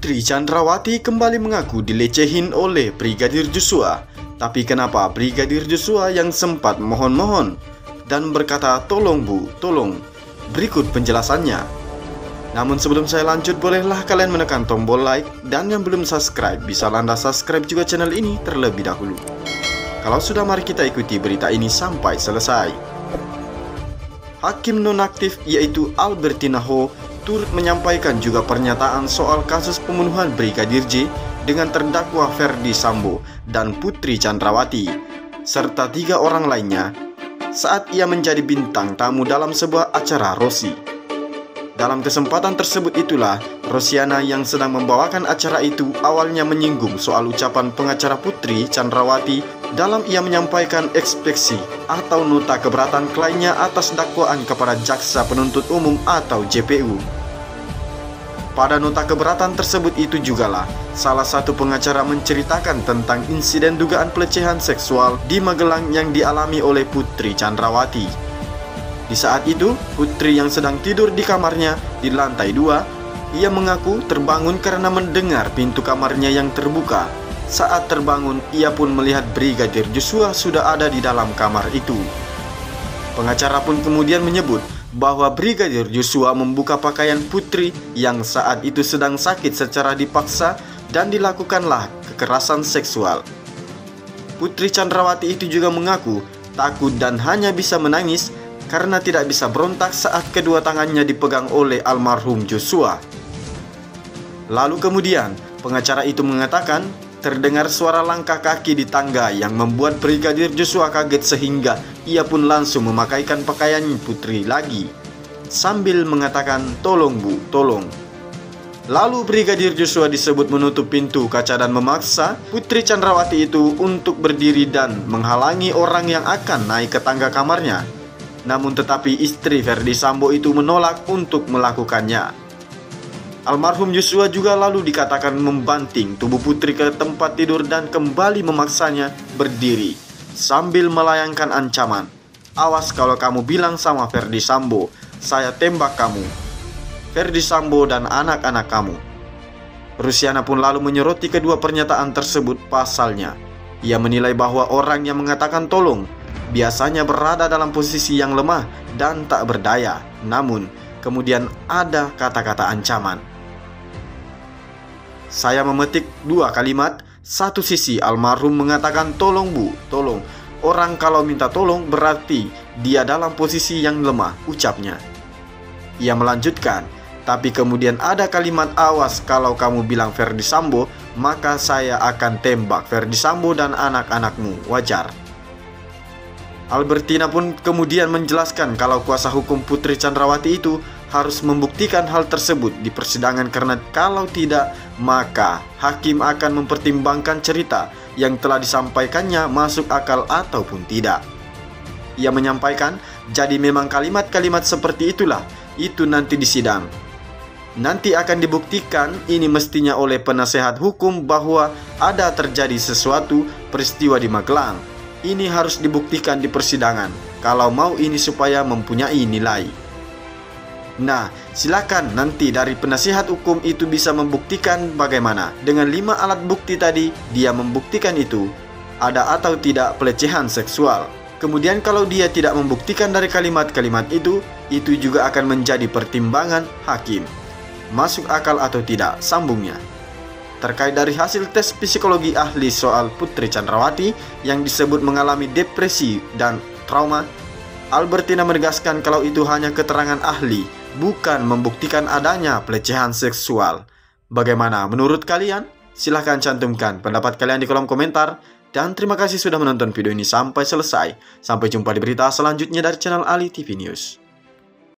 Putri Chandrawati kembali mengaku dilecehin oleh Brigadir Joshua. Tapi kenapa Brigadir Joshua yang sempat mohon-mohon dan berkata, "Tolong Bu, tolong." Berikut penjelasannya. Namun sebelum saya lanjut, bolehlah kalian menekan tombol like, dan yang belum subscribe bisa Anda subscribe juga channel ini terlebih dahulu. Kalau sudah, mari kita ikuti berita ini sampai selesai. Hakim nonaktif yaitu Albertina Ho turut menyampaikan juga pernyataan soal kasus pembunuhan Brigadir J dengan terdakwa Ferdi Sambo dan Putri Chandrawati serta 3 orang lainnya saat ia menjadi bintang tamu dalam sebuah acara Rosi. Dalam kesempatan tersebut itulah Rosiana yang sedang membawakan acara itu awalnya menyinggung soal ucapan pengacara Putri Chandrawati dalam ia menyampaikan eksepsi atau nota keberatan kliennya atas dakwaan kepada Jaksa Penuntut Umum atau JPU. Pada nota keberatan tersebut itu jugalah salah satu pengacara menceritakan tentang insiden dugaan pelecehan seksual di Magelang yang dialami oleh Putri Chandrawati. Di saat itu, Putri yang sedang tidur di kamarnya di lantai 2, ia mengaku terbangun karena mendengar pintu kamarnya yang terbuka. Saat terbangun, ia pun melihat Brigadir Joshua sudah ada di dalam kamar itu. Pengacara pun kemudian menyebut bahwa Brigadir Joshua membuka pakaian Putri yang saat itu sedang sakit secara dipaksa dan dilakukanlah kekerasan seksual. Putri Chandrawati itu juga mengaku takut dan hanya bisa menangis karena tidak bisa berontak saat kedua tangannya dipegang oleh almarhum Joshua. Lalu kemudian pengacara itu mengatakan terdengar suara langkah kaki di tangga yang membuat Brigadir Joshua kaget sehingga ia pun langsung memakaikan pakaian Putri lagi sambil mengatakan, "Tolong Bu, tolong." Lalu Brigadir Joshua disebut menutup pintu kaca dan memaksa Putri Chandrawati itu untuk berdiri dan menghalangi orang yang akan naik ke tangga kamarnya. Namun tetapi istri Ferdi Sambo itu menolak untuk melakukannya. Almarhum Joshua juga lalu dikatakan membanting tubuh Putri ke tempat tidur dan kembali memaksanya berdiri sambil melayangkan ancaman, "Awas kalau kamu bilang sama Ferdi Sambo, saya tembak kamu, Ferdi Sambo dan anak-anak kamu." Rosiana pun lalu menyoroti kedua pernyataan tersebut. Pasalnya, ia menilai bahwa orang yang mengatakan tolong biasanya berada dalam posisi yang lemah dan tak berdaya. Namun kemudian ada kata-kata ancaman. Saya memetik 2 kalimat. Satu sisi almarhum mengatakan, "Tolong Bu, tolong." Orang kalau minta tolong berarti dia dalam posisi yang lemah, ucapnya. Ia melanjutkan, "Tapi kemudian ada kalimat, awas kalau kamu bilang Ferdi Sambo, maka saya akan tembak Ferdi Sambo dan anak-anakmu, wajar." Albertina pun kemudian menjelaskan kalau kuasa hukum Putri Chandrawati itu harus membuktikan hal tersebut di persidangan karena kalau tidak, maka hakim akan mempertimbangkan cerita yang telah disampaikannya masuk akal ataupun tidak. Ia menyampaikan, jadi memang kalimat-kalimat seperti itulah, itu nanti di sidang. Nanti akan dibuktikan ini mestinya oleh penasehat hukum bahwa ada terjadi sesuatu peristiwa di Magelang. Ini harus dibuktikan di persidangan kalau mau ini supaya mempunyai nilai. Nah, silakan nanti dari penasihat hukum itu bisa membuktikan bagaimana dengan 5 alat bukti tadi dia membuktikan itu ada atau tidak pelecehan seksual. Kemudian kalau dia tidak membuktikan dari kalimat-kalimat itu juga akan menjadi pertimbangan hakim. Masuk akal atau tidak, sambungnya. Terkait dari hasil tes psikologi ahli soal Putri Chandrawati yang disebut mengalami depresi dan trauma, Albertina menegaskan kalau itu hanya keterangan ahli, bukan membuktikan adanya pelecehan seksual. Bagaimana menurut kalian? Silahkan cantumkan pendapat kalian di kolom komentar. Dan terima kasih sudah menonton video ini sampai selesai. Sampai jumpa di berita selanjutnya dari channel Ali TV News.